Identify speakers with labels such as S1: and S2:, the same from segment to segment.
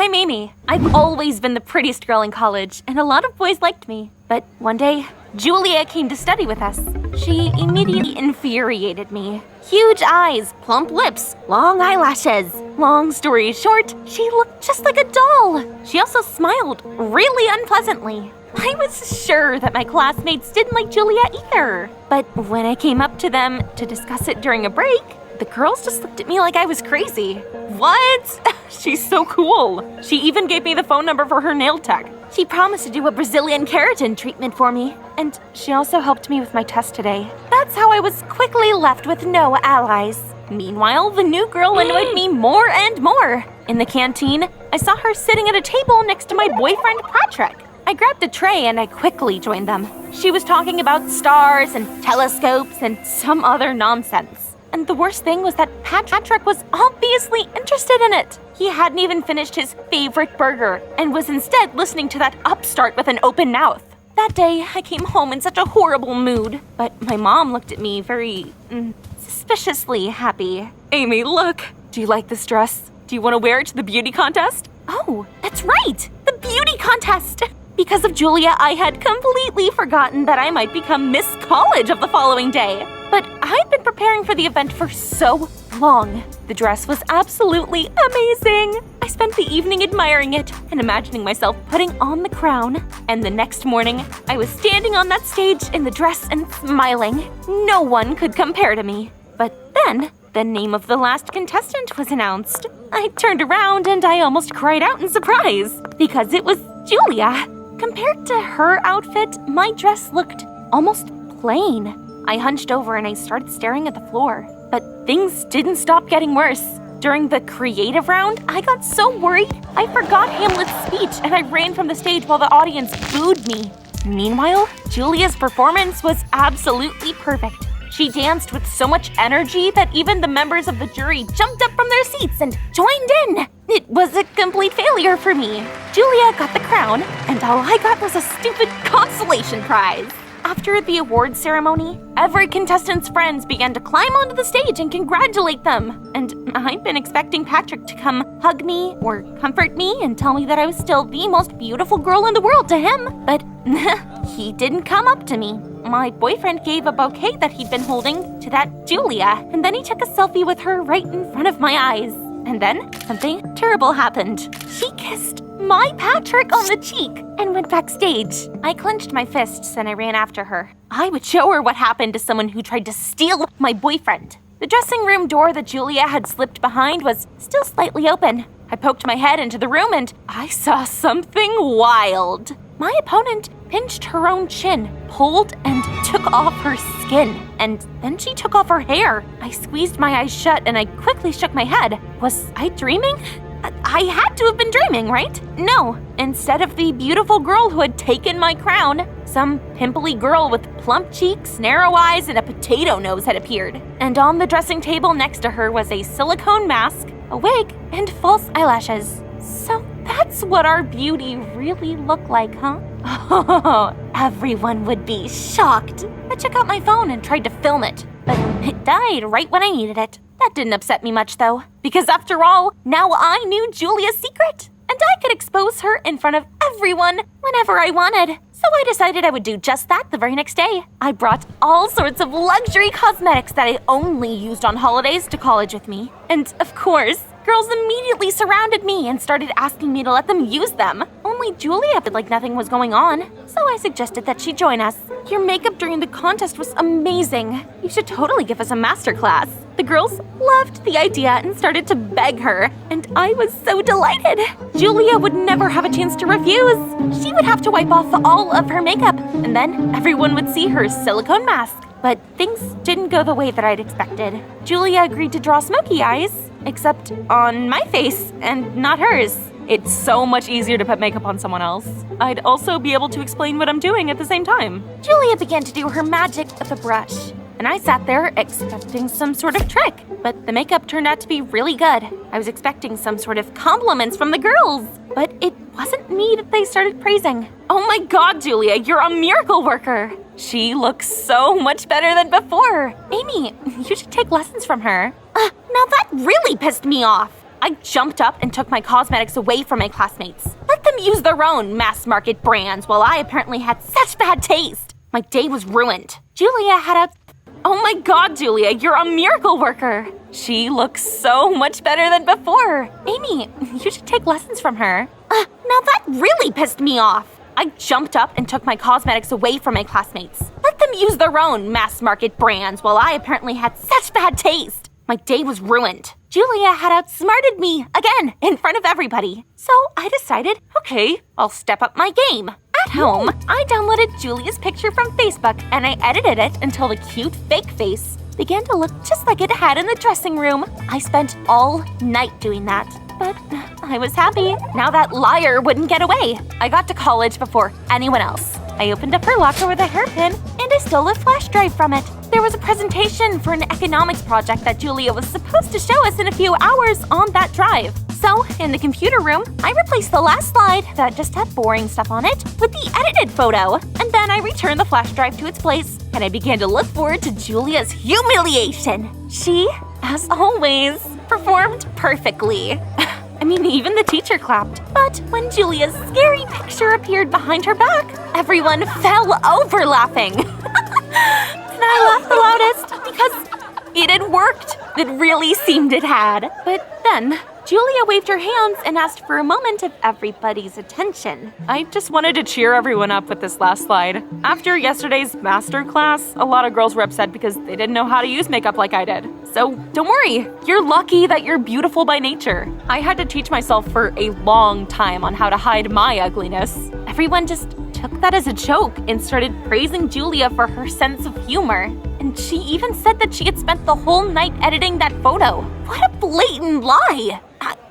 S1: I'm Amy. I've always been the prettiest girl in college, and a lot of boys liked me. But one day, Julia came to study with us. She immediately infuriated me. Huge eyes, plump lips, long eyelashes. Long story short, she looked just like a doll. She also smiled really unpleasantly. I was sure that my classmates didn't like Julia either. But when I came up to them to discuss it during a break, the girls just looked at me like I was crazy. What? She's so cool. She even gave me the phone number for her nail tech. She promised to do a Brazilian keratin treatment for me. And she also helped me with my test today. That's how I was quickly left with no allies. Meanwhile, the new girl annoyed me more and more. In the canteen, I saw her sitting at a table next to my boyfriend Patrick. I grabbed a tray and I quickly joined them. She was talking about stars and telescopes and some other nonsense. And the worst thing was that Patrick was obviously interested in it. He hadn't even finished his favorite burger and was instead listening to that upstart with an open mouth. That day, I came home in such a horrible mood, but my mom looked at me very, suspiciously happy. Amy, look. Do you like this dress? Do you want to wear it to the beauty contest? Oh, that's right! The beauty contest! Because of Julia, I had completely forgotten that I might become Miss College of the following day. But I'd been preparing for the event for so long. The dress was absolutely amazing. I spent the evening admiring it and imagining myself putting on the crown. And the next morning, I was standing on that stage in the dress and smiling. No one could compare to me. But then, the name of the last contestant was announced. I turned around and I almost cried out in surprise because it was Julia. Compared to her outfit, my dress looked almost plain. I hunched over and I started staring at the floor. But things didn't stop getting worse. During the creative round, I got so worried, I forgot Hamlet's speech and I ran from the stage while the audience booed me. Meanwhile, Julia's performance was absolutely perfect. She danced with so much energy that even the members of the jury jumped up from their seats and joined in. It was a complete failure for me. Julia got the crown, and all I got was a stupid consolation prize. After the awards ceremony, every contestant's friends began to climb onto the stage and congratulate them. And I'd been expecting Patrick to come hug me or comfort me and tell me that I was still the most beautiful girl in the world to him. But he didn't come up to me. My boyfriend gave a bouquet that he'd been holding to that Julia, and then he took a selfie with her right in front of my eyes. And then something terrible happened. She kissed my Patrick on the cheek and went backstage. I clenched my fists and I ran after her. I would show her what happened to someone who tried to steal my boyfriend. The dressing room door that Julia had slipped behind was still slightly open. I poked my head into the room and I saw something wild. My opponent pinched her own chin, pulled and took off her skin, and then she took off her hair. I squeezed my eyes shut and I quickly shook my head. Was I dreaming? I had to have been dreaming, right? No. Instead of the beautiful girl who had taken my crown, some pimply girl with plump cheeks, narrow eyes, and a potato nose had appeared. And on the dressing table next to her was a silicone mask, a wig, and false eyelashes. So that's what our beauty really looked like, huh? Oh, everyone would be shocked. I took out my phone and tried to film it, but it died right when I needed it. That didn't upset me much, though, because after all, now I knew Julia's secret, and I could expose her in front of everyone whenever I wanted. So I decided I would do just that the very next day. I brought all sorts of luxury cosmetics that I only used on holidays to college with me. And of course, girls immediately surrounded me and started asking me to let them use them. Only Julia acted like nothing was going on, so I suggested that she join us. Your makeup during the contest was amazing. You should totally give us a masterclass. The girls loved the idea and started to beg her, and I was so delighted. Julia would never have a chance to refuse. She would have to wipe off all of her makeup, and then everyone would see her silicone mask. But things didn't go the way that I'd expected. Julia agreed to draw smoky eyes, except on my face and not hers. It's so much easier to put makeup on someone else. I'd also be able to explain what I'm doing at the same time. Julia began to do her magic with a brush, and I sat there expecting some sort of trick. But the makeup turned out to be really good. I was expecting some sort of compliments from the girls, but it wasn't me that they started praising. Oh my God, Julia, you're a miracle worker. She looks so much better than before. Amy, you should take lessons from her. Now that really pissed me off. I jumped up and took my cosmetics away from my classmates. Let them use their own mass-market brands while I apparently had such bad taste. My day was ruined. Julia had a... Oh my god, Julia, you're a miracle worker. She looks so much better than before. Amy, you should take lessons from her. Now that really pissed me off. I jumped up and took my cosmetics away from my classmates. Let them use their own mass-market brands while I apparently had such bad taste. My day was ruined. Julia had outsmarted me again in front of everybody. So I decided, okay, I'll step up my game. At home, I downloaded Julia's picture from Facebook and I edited it until the cute fake face began to look just like it had in the dressing room. I spent all night doing that, but I was happy. Now that liar wouldn't get away. I got to college before anyone else. I opened up her locker with a hairpin and I stole a flash drive from it. There was a presentation for an economics project that Julia was supposed to show us in a few hours on that drive. So, in the computer room, I replaced the last slide that just had boring stuff on it with the edited photo. And then I returned the flash drive to its place, and I began to look forward to Julia's humiliation. She, as always, performed perfectly. I mean, even the teacher clapped. But when Julia's scary picture appeared behind her back, everyone fell over laughing. And I laughed the loudest because it had worked. It really seemed it had. But then, Julia waved her hands and asked for a moment of everybody's attention. I just wanted to cheer everyone up with this last slide. After yesterday's master class, a lot of girls were upset because they didn't know how to use makeup like I did. So don't worry, you're lucky that you're beautiful by nature. I had to teach myself for a long time on how to hide my ugliness. Everyone just took that as a joke and started praising Julia for her sense of humor. And she even said that she had spent the whole night editing that photo. What a blatant lie!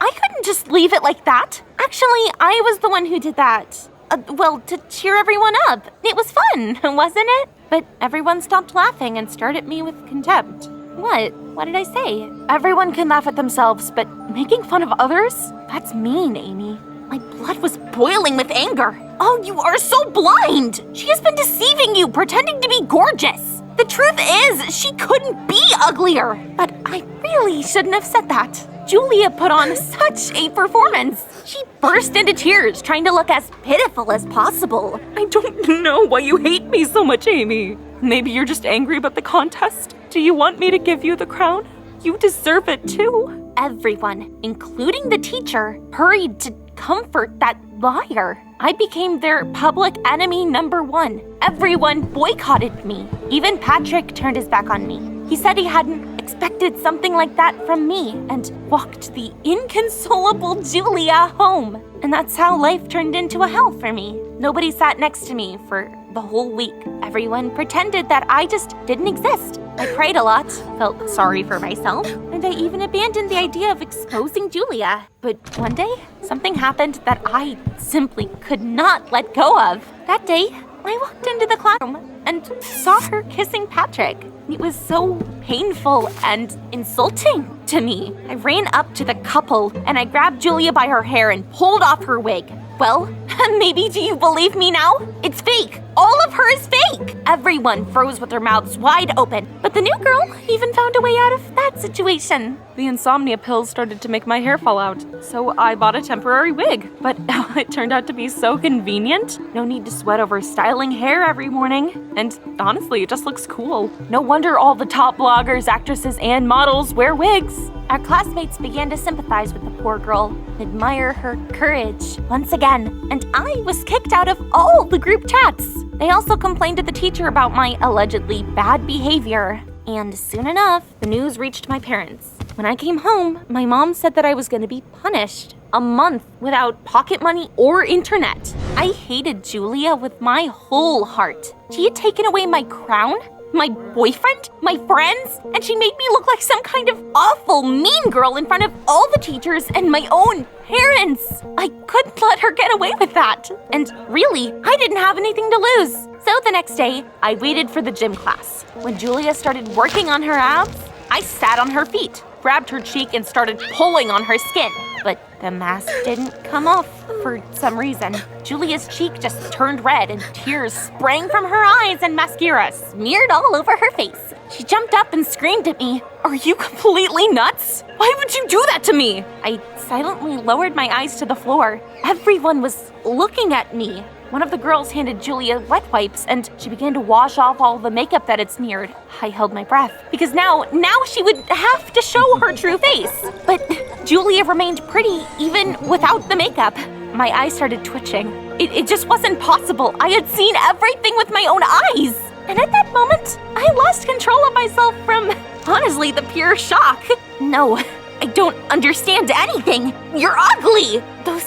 S1: I couldn't just leave it like that. Actually, I was the one who did that. Well, to cheer everyone up. It was fun, wasn't it? But everyone stopped laughing and stared at me with contempt. What? What did I say? Everyone can laugh at themselves, but making fun of others? That's mean, Amy. My blood was boiling with anger. Oh, you are so blind! She has been deceiving you, pretending to be gorgeous. The truth is, she couldn't be uglier. But I really shouldn't have said that. Julia put on such a performance. She burst into tears, trying to look as pitiful as possible. I don't know why you hate me so much, Amy. Maybe you're just angry about the contest. Do you want me to give you the crown? You deserve it too. Everyone, including the teacher, hurried to comfort that liar. I became their public enemy #1. Everyone boycotted me. Even Patrick turned his back on me. He said he hadn't expected something like that from me and walked the inconsolable Julia home. And that's how life turned into a hell for me. Nobody sat next to me for the whole week. Everyone pretended that I just didn't exist. I prayed a lot, felt sorry for myself, and I even abandoned the idea of exposing Julia. But one day, something happened that I simply could not let go of. That day, I walked into the classroom and saw her kissing Patrick. It was so painful and insulting to me. I ran up to the couple and I grabbed Julia by her hair and pulled off her wig. Well, maybe do you believe me now? It's fake. All of her is fake. Everyone froze with their mouths wide open, but the new girl even found a way out of that situation. The insomnia pills started to make my hair fall out, so I bought a temporary wig. But it turned out to be so convenient. No need to sweat over styling hair every morning. And honestly, it just looks cool. No wonder all the top bloggers, actresses, and models wear wigs. Our classmates began to sympathize with the poor girl, admire her courage once again, and I was kicked out of all the group chats. They also complained to the teacher about my allegedly bad behavior. And soon enough, the news reached my parents. When I came home, my mom said that I was going to be punished. A month without pocket money or internet. I hated Julia with my whole heart. She had taken away my crown, my boyfriend, my friends, and she made me look like some kind of awful mean girl in front of all the teachers and my own parents. I couldn't let her get away with that. And really, I didn't have anything to lose. So the next day, I waited for the gym class. When Julia started working on her abs, I sat on her feet. grabbed her cheek and started pulling on her skin. But the mask didn't come off for some reason. Julia's cheek just turned red and tears sprang from her eyes and mascara smeared all over her face. She jumped up and screamed at me. "Are you completely nuts? Why would you do that to me?" I silently lowered my eyes to the floor. Everyone was looking at me. One of the girls handed Julia wet wipes and she began to wash off all the makeup that had smeared. I held my breath because now she would have to show her true face. But Julia remained pretty even without the makeup. My eyes started twitching. It just wasn't possible. I had seen everything with my own eyes. And at that moment, I lost control of myself from, honestly, the pure shock. No, I don't understand anything. You're ugly. Those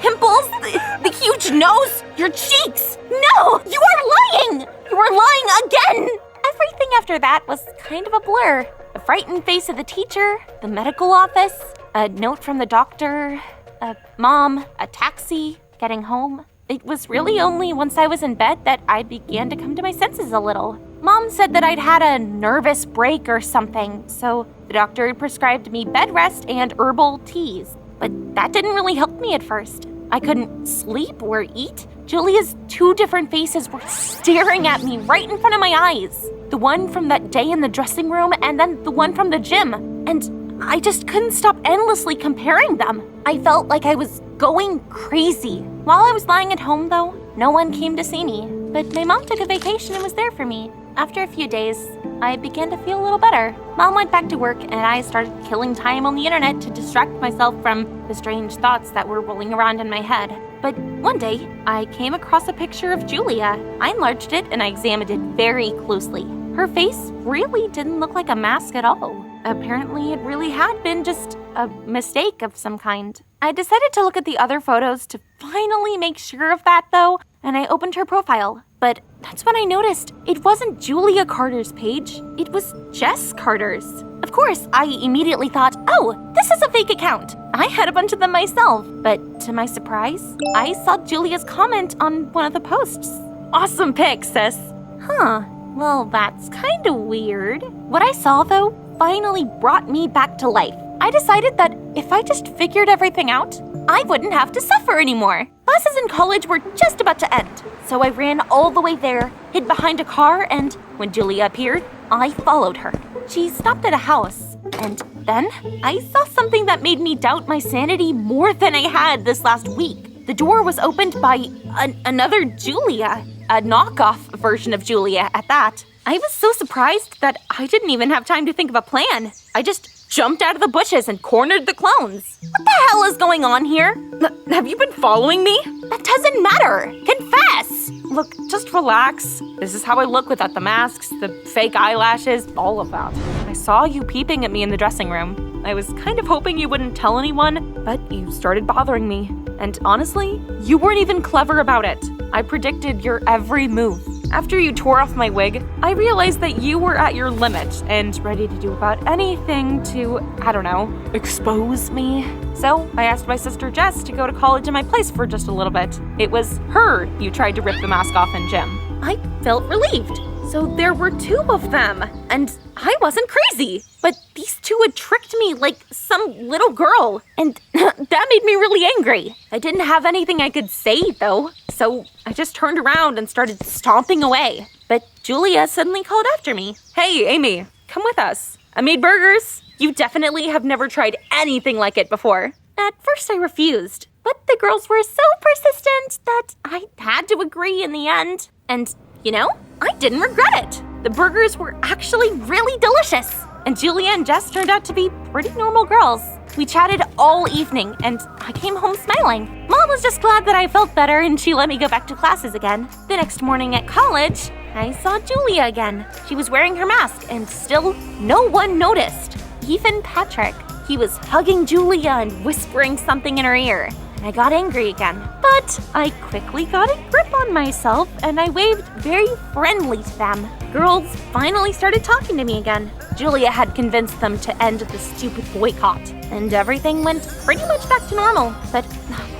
S1: pimples, the huge nose, your cheeks. No, you are lying. You are lying again. Everything after that was kind of a blur. The frightened face of the teacher, the medical office, a note from the doctor, Mom, a taxi, getting home. It was really only once I was in bed that I began to come to my senses a little. Mom said that I'd had a nervous break or something, so the doctor prescribed me bed rest and herbal teas. But that didn't really help me at first. I couldn't sleep or eat. Julia's two different faces were staring at me right in front of my eyes. The one from that day in the dressing room and then the one from the gym. And I just couldn't stop endlessly comparing them. I felt like I was going crazy. While I was lying at home, though, no one came to see me. But my mom took a vacation and was there for me. After a few days, I began to feel a little better. Mom went back to work and I started killing time on the internet to distract myself from the strange thoughts that were rolling around in my head. But one day, I came across a picture of Julia. I enlarged it and I examined it very closely. Her face really didn't look like a mask at all. Apparently, it really had been just a mistake of some kind. I decided to look at the other photos to finally make sure of that, though, and I opened her profile. But that's when I noticed it wasn't Julia Carter's page. It was Jess Carter's. Of course, I immediately thought, oh, this is a fake account. I had a bunch of them myself. But to my surprise, I saw Julia's comment on one of the posts. Awesome pic, sis. Huh, well, that's kind of weird. What I saw, though, finally brought me back to life. I decided that if I just figured everything out, I wouldn't have to suffer anymore. Classes in college were just about to end, so I ran all the way there, hid behind a car, and when Julia appeared, I followed her. She stopped at a house, and then I saw something that made me doubt my sanity more than I had this last week. The door was opened by another Julia, a knockoff version of Julia at that. I was so surprised that I didn't even have time to think of a plan. I just jumped out of the bushes and cornered the clones. What the hell is going on here? Have you been following me? That doesn't matter. Confess. Look, just relax. This is how I look without the masks, the fake eyelashes, all of that. I saw you peeping at me in the dressing room. I was kind of hoping you wouldn't tell anyone, but you started bothering me. And honestly, you weren't even clever about it. I predicted your every move. After you tore off my wig, I realized that you were at your limit and ready to do about anything to, I don't know, expose me. So I asked my sister Jess to go to college in my place for just a little bit. It was her you tried to rip the mask off in gym. I felt relieved. So there were two of them, and I wasn't crazy. But these two had tricked me like some little girl, and that made me really angry. I didn't have anything I could say, though, so I just turned around and started stomping away. But Julia suddenly called after me. Hey, Amy, come with us. I made burgers. You definitely have never tried anything like it before. At first, I refused, but the girls were so persistent that I had to agree in the end. And you know, I didn't regret it. The burgers were actually really delicious. And Julia and Jess turned out to be pretty normal girls. We chatted all evening, and I came home smiling. Mom was just glad that I felt better, and she let me go back to classes again. The next morning at college, I saw Julia again. She was wearing her mask, and still no one noticed. Even Patrick. He was hugging Julia and whispering something in her ear. I got angry again, but I quickly got a grip on myself and I waved very friendly to them. Girls finally started talking to me again. Julia had convinced them to end the stupid boycott, and everything went pretty much back to normal. But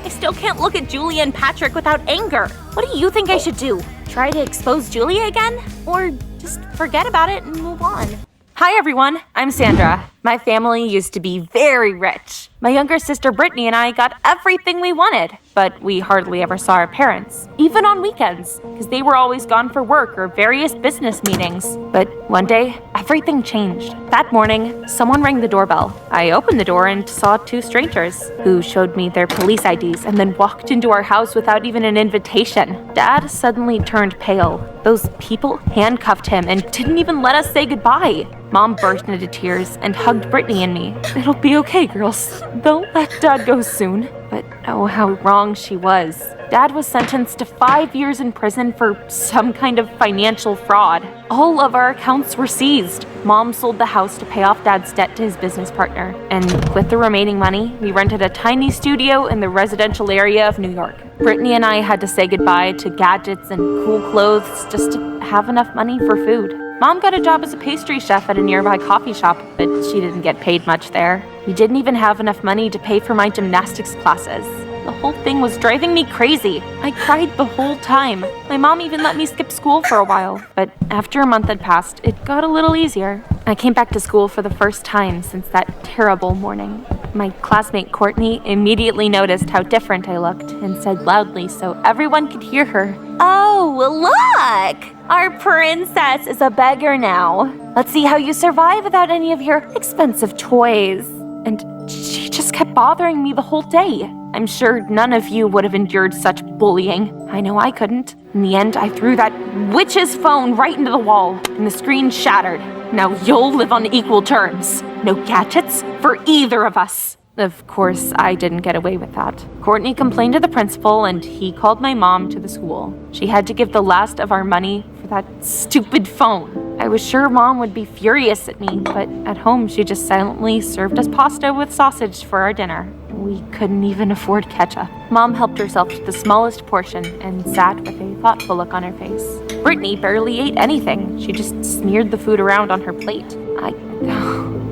S1: I still can't look at Julia and Patrick without anger. What do you think I should do? Try to expose Julia again? Or just forget about it and move on? Hi everyone, I'm Sandra. My family used to be very rich. My younger sister Brittany and I got everything we wanted, but we hardly ever saw our parents, even on weekends, because they were always gone for work or various business meetings. But one day, everything changed. That morning, someone rang the doorbell. I opened the door and saw two strangers who showed me their police IDs and then walked into our house without even an invitation. Dad suddenly turned pale. Those people handcuffed him and didn't even let us say goodbye. Mom burst into tears and hugged Brittany and me. "It'll be okay, girls. They'll let Dad go soon." But oh, how wrong she was. Dad was sentenced to 5 years in prison for some kind of financial fraud. All of our accounts were seized. Mom sold the house to pay off Dad's debt to his business partner. And with the remaining money, we rented a tiny studio in the residential area of New York. Brittany and I had to say goodbye to gadgets and cool clothes just to have enough money for food. Mom got a job as a pastry chef at a nearby coffee shop, but she didn't get paid much there. We didn't even have enough money to pay for my gymnastics classes. The whole thing was driving me crazy. I cried the whole time. My mom even let me skip school for a while, but after a month had passed, it got a little easier. I came back to school for the first time since that terrible morning. My classmate Courtney immediately noticed how different I looked and said loudly so everyone could hear her, "Oh, look! Our princess is a beggar now. Let's see how you survive without any of your expensive toys." And she just kept bothering me the whole day. I'm sure none of you would have endured such bullying. I know I couldn't. In the end, I threw that witch's phone right into the wall, and the screen shattered. Now you'll live on equal terms. No gadgets for either of us. Of course, I didn't get away with that. Courtney complained to the principal, and he called my mom to the school. She had to give the last of our money for that stupid phone. I was sure Mom would be furious at me, but at home she just silently served us pasta with sausage for our dinner. We couldn't even afford ketchup. Mom helped herself to the smallest portion and sat with a thoughtful look on her face. Brittany barely ate anything. She just smeared the food around on her plate. I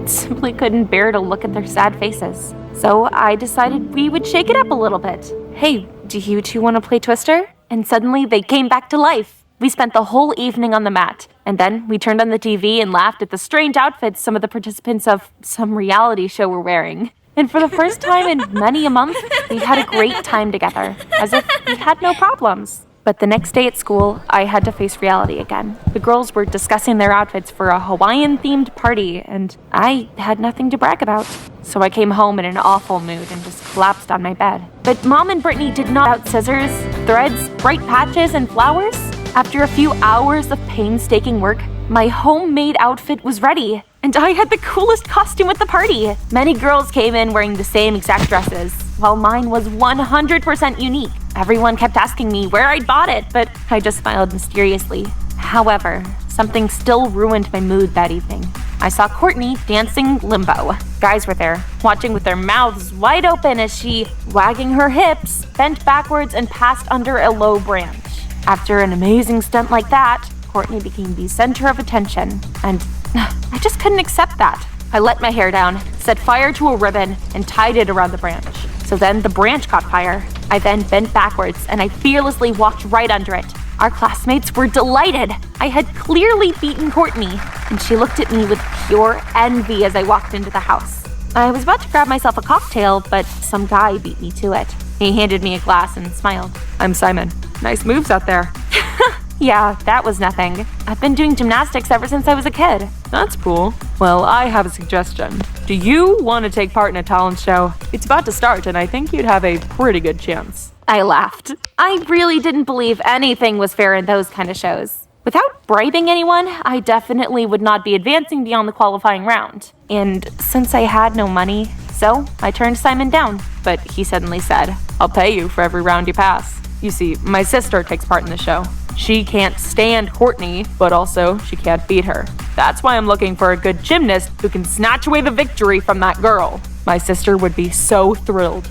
S1: simply couldn't bear to look at their sad faces. So I decided we would shake it up a little bit. "Hey, do you two want to play Twister?" And suddenly they came back to life. We spent the whole evening on the mat, and then we turned on the TV and laughed at the strange outfits some of the participants of some reality show were wearing. And for the first time in many a month, we had a great time together, as if we had no problems. But the next day at school, I had to face reality again. The girls were discussing their outfits for a Hawaiian-themed party, and I had nothing to brag about. So I came home in an awful mood and just collapsed on my bed. But Mom and Brittany did not out scissors, threads, bright patches, and flowers. After a few hours of painstaking work, my homemade outfit was ready, and I had the coolest costume at the party. Many girls came in wearing the same exact dresses, while mine was 100% unique. Everyone kept asking me where I'd bought it, but I just smiled mysteriously. However, something still ruined my mood that evening. I saw Courtney dancing limbo. Guys were there, watching with their mouths wide open as she, wagging her hips, bent backwards and passed under a low branch. After an amazing stunt like that, Courtney became the center of attention, and I just couldn't accept that. I let my hair down, set fire to a ribbon, and tied it around the branch. So then the branch caught fire. I then bent backwards, and I fearlessly walked right under it. Our classmates were delighted. I had clearly beaten Courtney, and she looked at me with pure envy as I walked into the house. I was about to grab myself a cocktail, but some guy beat me to it. He handed me a glass and smiled. "I'm Simon. Nice moves out there." Yeah, that was nothing. I've been doing gymnastics ever since I was a kid. "That's cool. Well, I have a suggestion. Do you want to take part in a talent show? It's about to start, and I think you'd have a pretty good chance." I laughed. I really didn't believe anything was fair in those kind of shows. Without bribing anyone, I definitely would not be advancing beyond the qualifying round. And since I had no money, so I turned Simon down. But he suddenly said, "I'll pay you for every round you pass." You see, my sister takes part in the show. She can't stand Courtney, but also she can't beat her. That's why I'm looking for a good gymnast who can snatch away the victory from that girl. My sister would be so thrilled.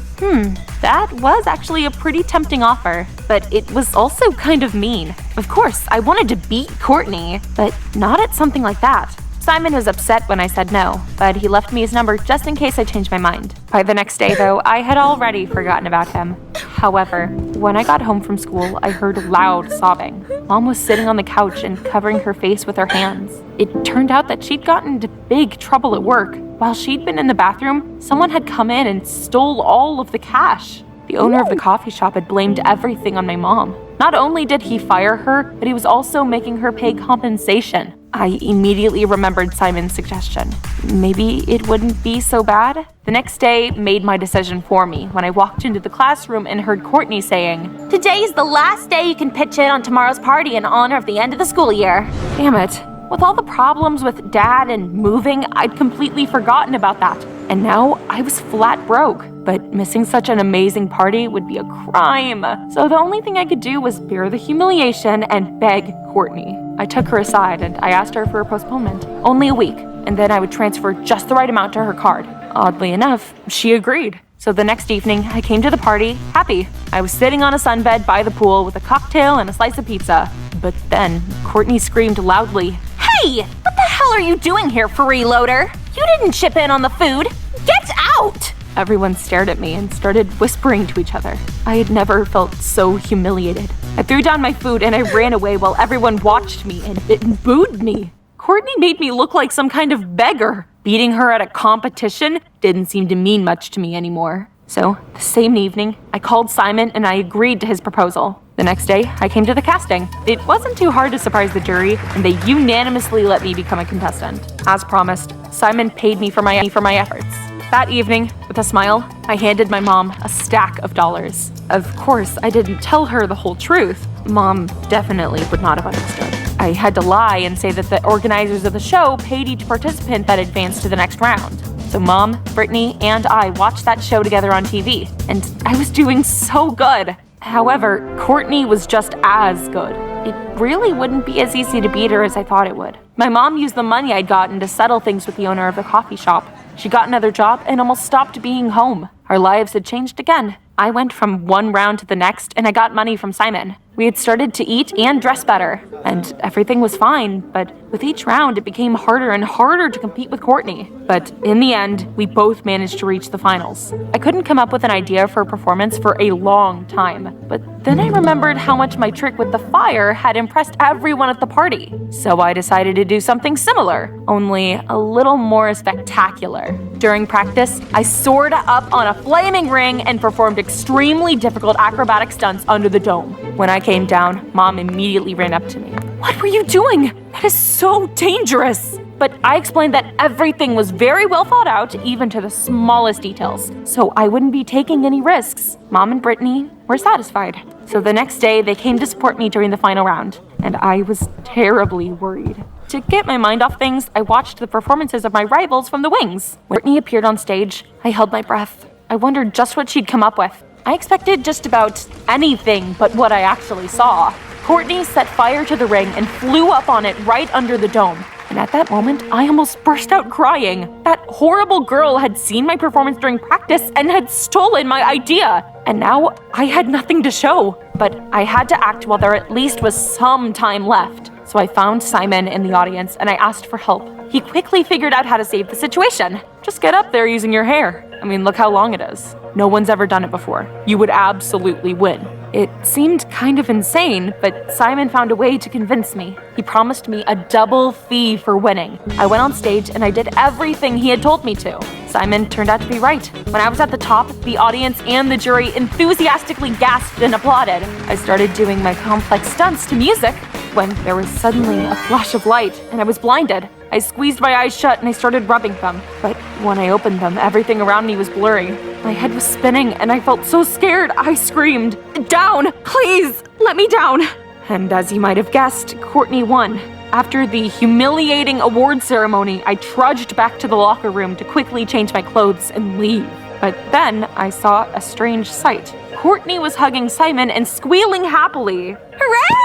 S1: That was actually a pretty tempting offer, but it was also kind of mean. Of course, I wanted to beat Courtney, but not at something like that. Simon was upset when I said no, but he left me his number just in case I changed my mind. By the next day, though, I had already forgotten about him. However, when I got home from school, I heard loud sobbing. Mom was sitting on the couch and covering her face with her hands. It turned out that she'd gotten into big trouble at work. while she'd been in the bathroom, someone had come in and stole all of the cash. The owner of the coffee shop had blamed everything on my mom. Not only did he fire her, but he was also making her pay compensation. I immediately remembered Simon's suggestion. Maybe it wouldn't be so bad? The next day made my decision for me when I walked into the classroom and heard Courtney saying, "Today's the last day you can pitch in on tomorrow's party in honor of the end of the school year." Damn it. With all the problems with Dad and moving, I'd completely forgotten about that. And now I was flat broke. But missing such an amazing party would be a crime. So the only thing I could do was bear the humiliation and beg Courtney. I took her aside and I asked her for a postponement. Only a week, and then I would transfer just the right amount to her card. Oddly enough, she agreed. So the next evening, I came to the party, happy. I was sitting on a sunbed by the pool with a cocktail and a slice of pizza. But then, Courtney screamed loudly, "Hey! What the hell are you doing here, freeloader? You didn't chip in on the food! Get out!" Everyone stared at me and started whispering to each other. I had never felt so humiliated. I threw down my food and I ran away while everyone watched me and booed me. Courtney made me look like some kind of beggar. Beating her at a competition didn't seem to mean much to me anymore. So, the same evening, I called Simon and I agreed to his proposal. The next day, I came to the casting. It wasn't too hard to surprise the jury, and they unanimously let me become a contestant. As promised, Simon paid me for my efforts. That evening, with a smile, I handed my mom a stack of dollars. Of course, I didn't tell her the whole truth. Mom definitely would not have understood. I had to lie and say that the organizers of the show paid each participant that advanced to the next round. So Mom, Brittany, and I watched that show together on TV, and I was doing so good. However, Courtney was just as good. It really wouldn't be as easy to beat her as I thought it would. My mom used the money I'd gotten to settle things with the owner of the coffee shop. She got another job and almost stopped being home. Our lives had changed again. I went from one round to the next, and I got money from Simon. We had started to eat and dress better, and everything was fine, but with each round, it became harder and harder to compete with Courtney. But in the end, we both managed to reach the finals. I couldn't come up with an idea for a performance for a long time, but then I remembered how much my trick with the fire had impressed everyone at the party. So I decided to do something similar, only a little more spectacular. During practice, I soared up on a flaming ring and performed extremely difficult acrobatic stunts under the dome. When I came down, Mom immediately ran up to me. "What were you doing? That is so dangerous!" But I explained that everything was very well thought out, even to the smallest details, so I wouldn't be taking any risks. Mom and Brittany were satisfied. So the next day, they came to support me during the final round, and I was terribly worried. To get my mind off things, I watched the performances of my rivals from the wings. When Brittany appeared on stage, I held my breath. I wondered just what she'd come up with. I expected just about anything but what I actually saw. Courtney set fire to the ring and flew up on it right under the dome. And at that moment, I almost burst out crying. That horrible girl had seen my performance during practice and had stolen my idea. And now I had nothing to show. But I had to act while there at least was some time left. So I found Simon in the audience and I asked for help. He quickly figured out how to save the situation. Just get up there using your hair. I mean, look how long it is. No one's ever done it before. You would absolutely win. It seemed kind of insane, but Simon found a way to convince me. He promised me a double fee for winning. I went on stage and I did everything he had told me to. Simon turned out to be right. When I was at the top, the audience and the jury enthusiastically gasped and applauded. I started doing my complex stunts to music when there was suddenly a flash of light and I was blinded. I squeezed my eyes shut and I started rubbing them. But when I opened them, everything around me was blurry. My head was spinning and I felt so scared, I screamed, "Down! Please! Let me down!" And as you might have guessed, Courtney won. After the humiliating award ceremony, I trudged back to the locker room to quickly change my clothes and leave. But then I saw a strange sight. Courtney was hugging Simon and squealing happily. "Hooray!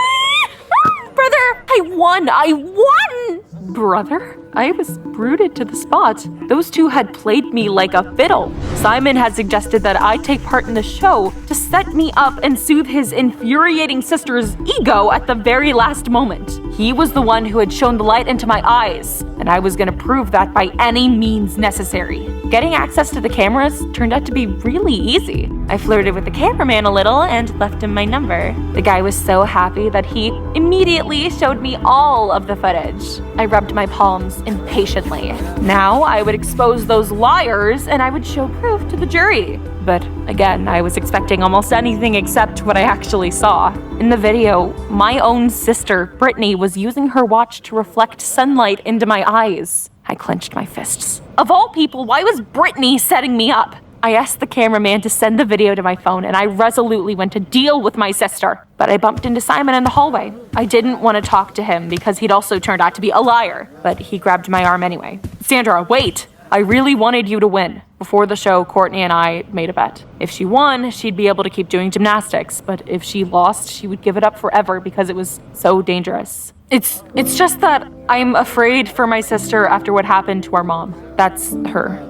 S1: Brother, I won! I won!" Brother? I was rooted to the spot. Those two had played me like a fiddle. Simon had suggested that I take part in the show to set me up and soothe his infuriating sister's ego at the very last moment. He was the one who had shown the light into my eyes, and I was going to prove that by any means necessary. Getting access to the cameras turned out to be really easy. I flirted with the cameraman a little and left him my number. The guy was so happy that he immediately showed me all of the footage. I rubbed my palms impatiently. Now I would expose those liars and I would show proof to the jury. But again, I was expecting almost anything except what I actually saw. In the video, my own sister, Brittany, was using her watch to reflect sunlight into my eyes. I clenched my fists. Of all people, why was Brittany setting me up? I asked the cameraman to send the video to my phone, and I resolutely went to deal with my sister. But I bumped into Simon in the hallway. I didn't want to talk to him because he'd also turned out to be a liar, but he grabbed my arm anyway. Sandra, wait! I really wanted you to win. Before the show, Courtney and I made a bet. If she won, she'd be able to keep doing gymnastics, but if she lost, she would give it up forever because it was so dangerous. It's just that I'm afraid for my sister after what happened to our mom. That's her.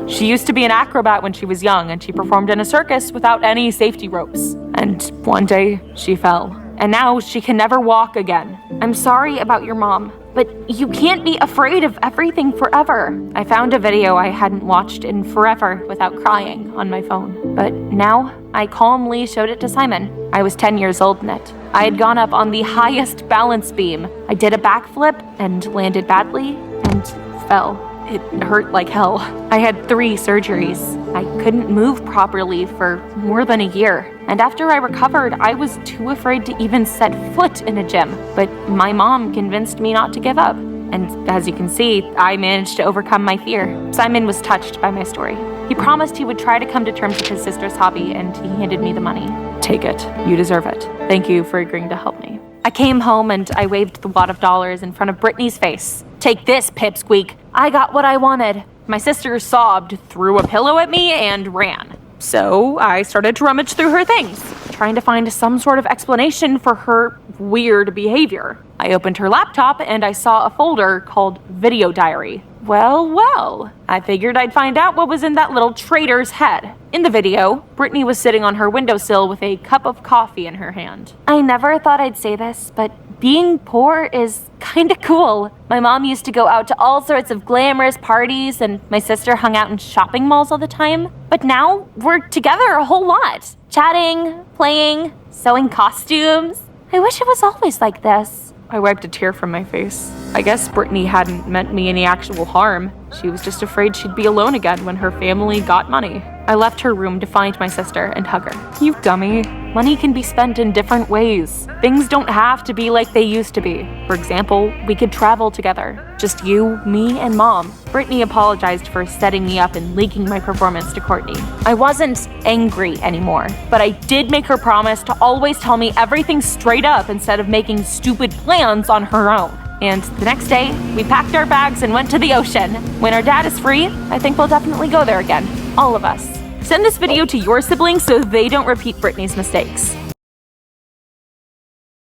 S1: She used to be an acrobat when she was young, and she performed in a circus without any safety ropes. And one day, she fell. And now she can never walk again. I'm sorry about your mom, but you can't be afraid of everything forever. I found a video I hadn't watched in forever without crying on my phone. But now, I calmly showed it to Simon. I was 10 years old in it. I had gone up on the highest balance beam. I did a backflip and landed badly and fell. It hurt like hell. I had 3 surgeries. I couldn't move properly for more than a year. And after I recovered, I was too afraid to even set foot in a gym. But my mom convinced me not to give up. And as you can see, I managed to overcome my fear. Simon was touched by my story. He promised he would try to come to terms with his sister's hobby, and he handed me the money. Take it. You deserve it. Thank you for agreeing to help me. I came home and I waved the wad of dollars in front of Brittany's face. Take this, pipsqueak. I got what I wanted. My sister sobbed, threw a pillow at me, and ran. So I started to rummage through her things, trying to find some sort of explanation for her weird behavior. I opened her laptop and I saw a folder called Video Diary. Well, I figured I'd find out what was in that little traitor's head. In the video, Brittany was sitting on her windowsill with a cup of coffee in her hand. I never thought I'd say this, but being poor is kinda cool. My mom used to go out to all sorts of glamorous parties, and my sister hung out in shopping malls all the time. But now, we're together a whole lot. Chatting, playing, sewing costumes. I wish it was always like this. I wiped a tear from my face. I guess Brittany hadn't meant me any actual harm. She was just afraid she'd be alone again when her family got money. I left her room to find my sister and hug her. You dummy. Money can be spent in different ways. Things don't have to be like they used to be. For example, we could travel together. Just you, me, and Mom. Brittany apologized for setting me up and leaking my performance to Courtney. I wasn't angry anymore, but I did make her promise to always tell me everything straight up instead of making stupid plans on her own. And the next day, we packed our bags and went to the ocean. When our dad is free, I think we'll definitely go there again. All of us. Send this video to your siblings so they don't repeat Brittany's mistakes.